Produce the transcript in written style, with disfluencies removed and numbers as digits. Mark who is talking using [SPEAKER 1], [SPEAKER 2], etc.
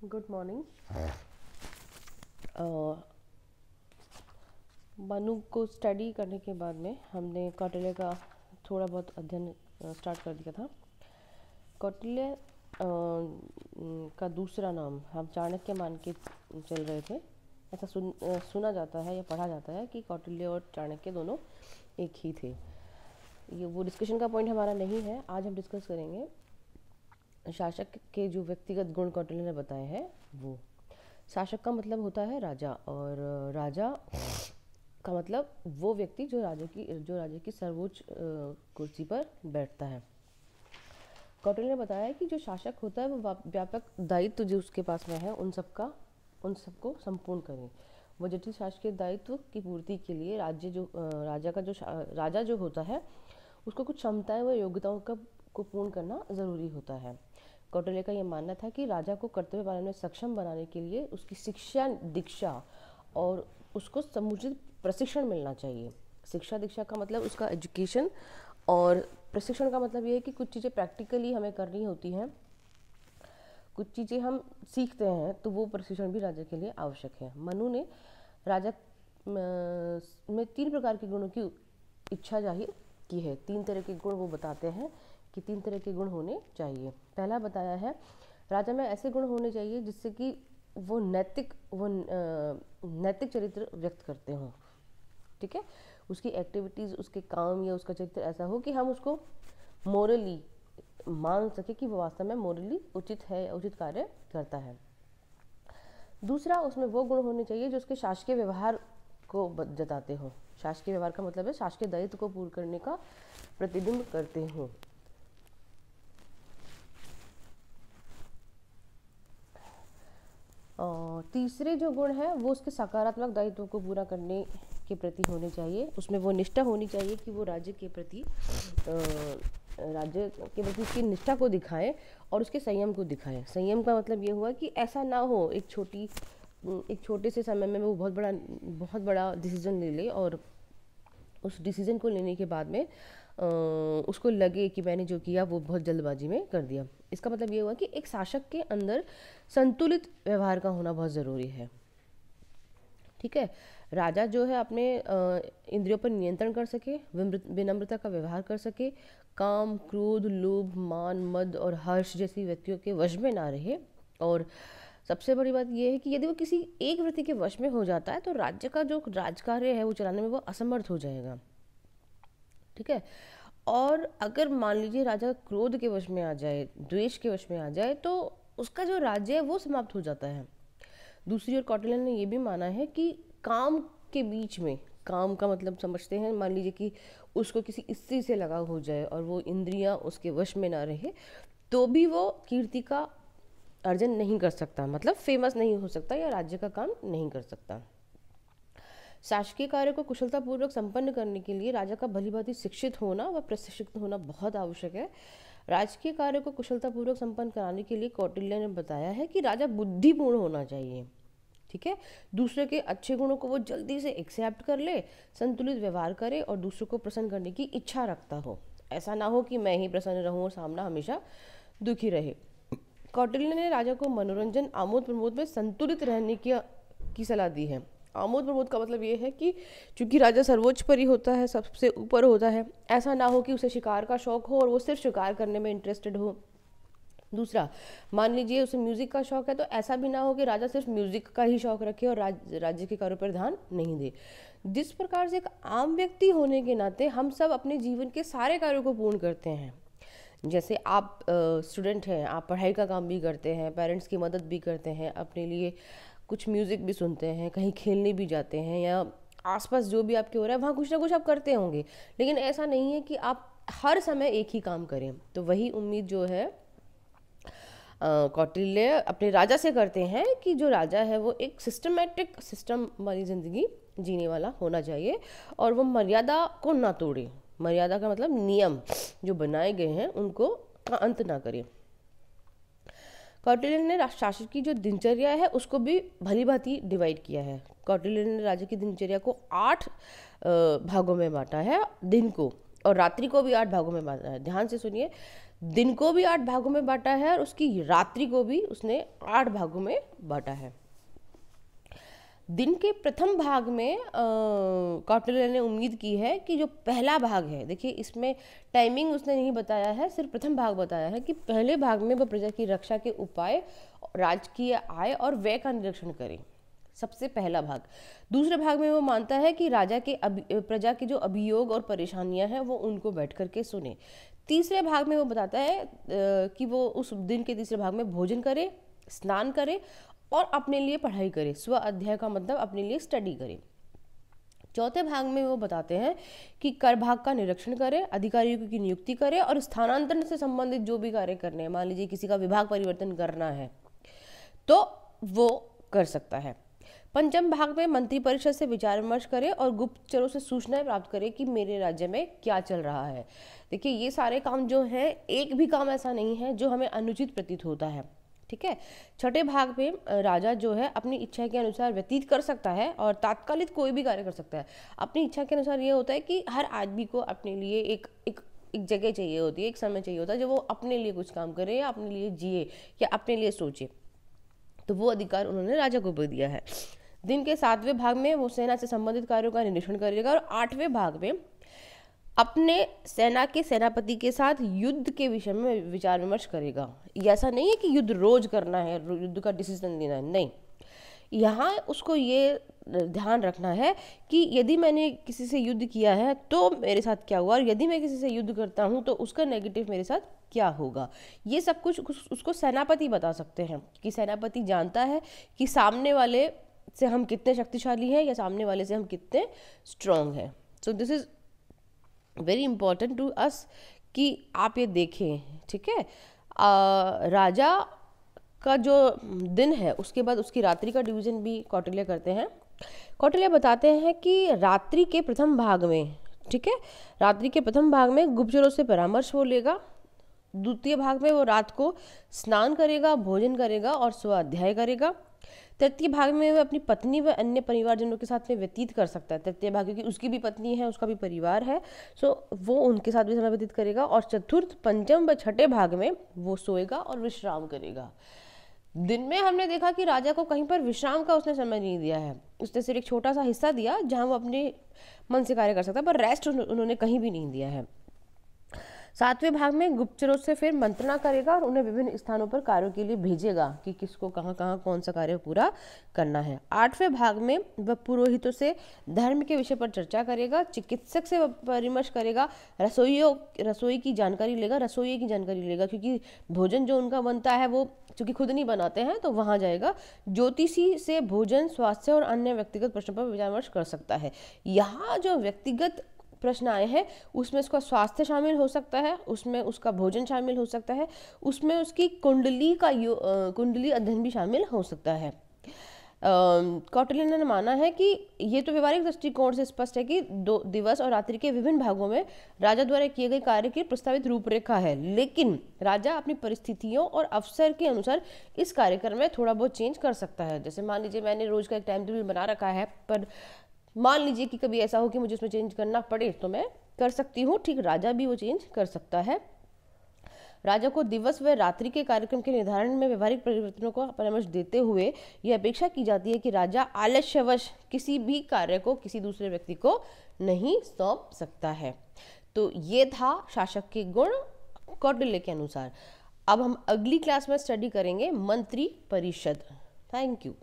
[SPEAKER 1] Good morning. Manu को study करने के बाद में हमने कौटिल्य का थोड़ा बहुत अध्ययन स्टार्ट कर दिया था। कौटिल्य का दूसरा नाम हम चाणक्य मान के चल रहे थे। ऐसा सुना जाता है या पढ़ा जाता है कि कौटिल्य और चाणक्य दोनों एक ही थे। ये वो डिस्कशन का पॉइंट हमारा नहीं है। आज हम डिस्कस करेंगे शासक के जो व्यक्तिगत गुण कौटिल्य ने बताए हैं। वो शासक का मतलब होता है राजा, और राजा का मतलब वो व्यक्ति जो राजा की सर्वोच्च कुर्सी पर बैठता है। कौटिल्य ने बताया है कि जो शासक होता है वो व्यापक दायित्व जो उसके पास में है उन सबको संपूर्ण करे। वो जटिल शासकीय दायित्व की पूर्ति के लिए राजा जो होता है उसको कुछ क्षमताएं व योग्यताओं को पूर्ण करना ज़रूरी होता है। कौटिल्य का यह मानना था कि राजा को कर्तव्य पालन में सक्षम बनाने के लिए उसकी शिक्षा दीक्षा और उसको समुचित प्रशिक्षण मिलना चाहिए। शिक्षा दीक्षा का मतलब उसका एजुकेशन, और प्रशिक्षण का मतलब ये है कि कुछ चीज़ें प्रैक्टिकली हमें करनी होती हैं, कुछ चीज़ें हम सीखते हैं, तो वो प्रशिक्षण भी राजा के लिए आवश्यक है। मनु ने राजा में 3 प्रकार के गुणों की इच्छा जाहिर की है। 3 तरह के गुण वो बताते हैं कि 3 तरह के गुण होने चाहिए। पहला बताया है राजा में ऐसे गुण होने चाहिए जिससे कि वो नैतिक चरित्र व्यक्त करते हों। ठीक है, उसकी एक्टिविटीज़, उसके काम या उसका चरित्र ऐसा हो कि हम उसको मोरली मान सके कि वो वास्तव में मोरली उचित है, उचित कार्य करता है। दूसरा, उसमें वो गुण होने चाहिए जो उसके शासकीय व्यवहार को जताते हों। शासकीय व्यवहार का मतलब है शासकीय दायित्व को पूर्ण करने का प्रतिबिंब करते हों। तीसरे जो गुण है वो उसके सकारात्मक दायित्व को पूरा करने के प्रति होने चाहिए। उसमें वो निष्ठा होनी चाहिए कि वो राज्य के प्रति उसकी निष्ठा को दिखाएं और उसके संयम को दिखाएं। संयम का मतलब ये हुआ कि ऐसा ना हो एक छोटे से समय में वो बहुत बड़ा डिसीजन ले ले और उस डिसीजन को लेने के बाद में उसको लगे कि मैंने जो किया वो बहुत जल्दबाजी में कर दिया। इसका मतलब ये हुआ कि एक शासक के अंदर संतुलित व्यवहार का होना बहुत ज़रूरी है। ठीक है, राजा जो है अपने इंद्रियों पर नियंत्रण कर सके, विनम्रता का व्यवहार कर सके, काम, क्रोध, लोभ, मान, मद और हर्ष जैसी व्यक्तियों के वश में ना रहे। और सबसे बड़ी बात यह है कि यदि वो किसी एक व्यक्ति के वश में हो जाता है तो राज्य का जो राजकार्य है वो चलाने में वो असमर्थ हो जाएगा। ठीक है, और अगर मान लीजिए राजा क्रोध के वश में आ जाए, द्वेष के वश में आ जाए, तो उसका जो राज्य है वो समाप्त हो जाता है। दूसरी ओर कौटिल्य ने ये भी माना है कि काम के बीच में, काम का मतलब समझते हैं, मान लीजिए कि उसको किसी स्त्री से लगाव हो जाए और वो इंद्रियां उसके वश में ना रहे, तो भी वो कीर्ति का अर्जन नहीं कर सकता, मतलब फेमस नहीं हो सकता या राज्य का काम नहीं कर सकता। शासकीय कार्य को कुशलतापूर्वक संपन्न करने के लिए राजा का भलीभांति शिक्षित होना व प्रशिक्षित होना बहुत आवश्यक है। राजकीय कार्य को कुशलतापूर्वक संपन्न कराने के लिए कौटिल्य ने बताया है कि राजा बुद्धिपूर्ण होना चाहिए। ठीक है, दूसरे के अच्छे गुणों को वो जल्दी से एक्सेप्ट कर ले, संतुलित व्यवहार करे और दूसरों को प्रसन्न करने की इच्छा रखता हो। ऐसा ना हो कि मैं ही प्रसन्न रहूं और सामना हमेशा दुखी रहे। कौटिल्य ने राजा को मनोरंजन, आमोद प्रमोद में संतुलित रहने की सलाह दी है। आमोद प्रमोद का मतलब ये है कि चूंकि राजा सर्वोच्च पर ही होता है, सबसे ऊपर होता है, ऐसा ना हो कि उसे शिकार का शौक हो और वो सिर्फ शिकार करने में इंटरेस्टेड हो। दूसरा, मान लीजिए उसे म्यूजिक का शौक है, तो ऐसा भी ना हो कि राजा सिर्फ म्यूजिक का ही शौक रखे और राज्य के कार्यों पर ध्यान नहीं दे। जिस प्रकार से एक आम व्यक्ति होने के नाते हम सब अपने जीवन के सारे कार्यों को पूर्ण करते हैं। जैसे आप स्टूडेंट हैं, आप पढ़ाई का काम भी करते हैं, पेरेंट्स की मदद भी करते हैं, अपने लिए कुछ म्यूज़िक भी सुनते हैं, कहीं खेलने भी जाते हैं, या आसपास जो भी आपके हो रहा है वहाँ कुछ ना कुछ आप करते होंगे। लेकिन ऐसा नहीं है कि आप हर समय एक ही काम करें। तो वही उम्मीद जो है कौटिल्य अपने राजा से करते हैं कि जो राजा है वो एक सिस्टम वाली ज़िंदगी जीने वाला होना चाहिए और वो मर्यादा को ना तोड़े। मर्यादा का मतलब नियम जो बनाए गए हैं उनको का अंत ना करे। कौटिल्य ने शासक की जो दिनचर्या है उसको भी भली भांति डिवाइड किया है। कौटिल्य ने राजा की दिनचर्या को 8 भागों में बांटा है, दिन को, और रात्रि को भी 8 भागों में बांटा है। ध्यान से सुनिए, दिन को भी 8 भागों में बांटा है और उसकी रात्रि को भी उसने 8 भागों में बांटा है। दिन के प्रथम भाग में कौटिल्य ने उम्मीद की है कि जो पहला भाग है, देखिए इसमें टाइमिंग उसने नहीं बताया है, सिर्फ प्रथम भाग बताया है कि पहले भाग में वह प्रजा की रक्षा के उपाय, राजकीय आय और व्यय का निरीक्षण करें, सबसे पहला भाग। दूसरे भाग में वो मानता है कि राजा के प्रजा के जो अभियोग और परेशानियां हैं वो उनको बैठ करके सुने। तीसरे भाग में वो बताता है कि वो उस दिन के तीसरे भाग में भोजन करे, स्नान करे और अपने लिए पढ़ाई करे। स्व अध्याय का मतलब अपने लिए स्टडी करे। चौथे भाग में वो बताते हैं कि कर भाग का निरीक्षण करे, अधिकारियों की नियुक्ति करे और स्थानांतरण से संबंधित जो भी कार्य करने हैं, मान लीजिए किसी का विभाग परिवर्तन करना है तो वो कर सकता है। पंचम भाग में मंत्री परिषद से विचार विमर्श करे और गुप्तचरों से सूचनाएं प्राप्त करे कि मेरे राज्य में क्या चल रहा है। देखिए ये सारे काम जो हैं, एक भी काम ऐसा नहीं है जो हमें अनुचित प्रतीत होता है, ठीक है। छठे भाग में राजा जो है अपनी इच्छा के अनुसार व्यतीत कर सकता है और तात्कालिक कोई भी कार्य कर सकता है। अपनी इच्छा के अनुसार ये होता है कि हर आदमी को अपने लिए एक जगह चाहिए होती है, एक समय चाहिए होता है जो वो अपने लिए कुछ काम करे या अपने लिए जिए या अपने लिए सोचे, तो वो अधिकार उन्होंने राजा को भी दिया है। दिन के 7वें भाग में वो सेना से संबंधित कार्यों का निरीक्षण करेगा और 8वें भाग में अपने सेना के सेनापति के साथ युद्ध के विषय में विचार विमर्श करेगा। ऐसा नहीं है कि युद्ध रोज करना है, युद्ध का डिसीजन लेना है, नहीं। यहाँ उसको ये ध्यान रखना है कि यदि मैंने किसी से युद्ध किया है तो मेरे साथ क्या हुआ, और यदि मैं किसी से युद्ध करता हूँ तो उसका नेगेटिव मेरे साथ क्या होगा। ये सब कुछ उसको सेनापति बता सकते हैं कि सेनापति जानता है कि सामने वाले से हम कितने शक्तिशाली हैं या सामने वाले से हम कितने स्ट्रांग हैं। So this is very important to us कि आप ये देखें, ठीक है। राजा का जो दिन है उसके बाद उसकी रात्रि का डिवीजन भी कौटिल्य करते हैं। कौटिल्य बताते हैं कि रात्रि के प्रथम भाग में, ठीक है, रात्रि के प्रथम भाग में गुप्तचरों से परामर्श वो लेगा। द्वितीय भाग में वो रात को स्नान करेगा, भोजन करेगा और स्वाध्याय करेगा। तृतीय भाग में वह अपनी पत्नी व अन्य परिवारजनों के साथ में व्यतीत कर सकता है। तृतीय भाग क्योंकि उसकी भी पत्नी है, उसका भी परिवार है, सो वो उनके साथ भी समय व्यतीत करेगा। और चतुर्थ, पंचम व छठे भाग में वो सोएगा और विश्राम करेगा। दिन में हमने देखा कि राजा को कहीं पर विश्राम का उसने समय नहीं दिया है, उसने सिर्फ एक छोटा सा हिस्सा दिया जहां वो अपने मन से कार्य कर सकता है, पर रेस्ट उन्होंने कहीं भी नहीं दिया है। 7वें भाग में गुप्तचरों से फिर मंत्रणा करेगा और उन्हें विभिन्न स्थानों पर कार्यों के लिए भेजेगा कि किसको कहाँ कहाँ कौन सा कार्य पूरा करना है। 8वें भाग में वह पुरोहितों से धर्म के विषय पर चर्चा करेगा, चिकित्सक से परामर्श करेगा, रसोई की जानकारी लेगा क्योंकि भोजन जो उनका बनता है वो चूंकि खुद नहीं बनाते हैं तो वहाँ जाएगा। ज्योतिषी से भोजन, स्वास्थ्य और अन्य व्यक्तिगत प्रश्नों पर विचार विमर्श कर सकता है। यहाँ जो व्यक्तिगत प्रश्न आए हैं उसमें उसका स्वास्थ्य शामिल हो सकता है, उसमें उसका भोजन शामिल हो सकता है, उसमें उसकी कुंडली अध्ययन भी शामिल हो सकता है। कौटिल्य ने माना है कि ये तो व्यवहारिक दृष्टिकोण से स्पष्ट है कि दिवस और रात्रि के विभिन्न भागों में राजा द्वारा किए गए कार्य की प्रस्तावित रूपरेखा है, लेकिन राजा अपनी परिस्थितियों और अवसर के अनुसार इस कार्यक्रम में थोड़ा बहुत चेंज कर सकता है। जैसे मान लीजिए मैंने रोज का एक टाइम टेबल बना रखा है, पर मान लीजिए कि कभी ऐसा हो कि मुझे उसमें चेंज करना पड़े तो मैं कर सकती हूँ, ठीक। राजा भी वो चेंज कर सकता है। राजा को दिवस व रात्रि के कार्यक्रम के निर्धारण में व्यवहारिक परिवर्तनों को परामर्श देते हुए यह अपेक्षा की जाती है कि राजा आलस्यवश किसी भी कार्य को किसी दूसरे व्यक्ति को नहीं सौंप सकता है। तो ये था शासक के गुण कौटिल्य के अनुसार। अब हम अगली क्लास में स्टडी करेंगे मंत्री परिषद। Thank you.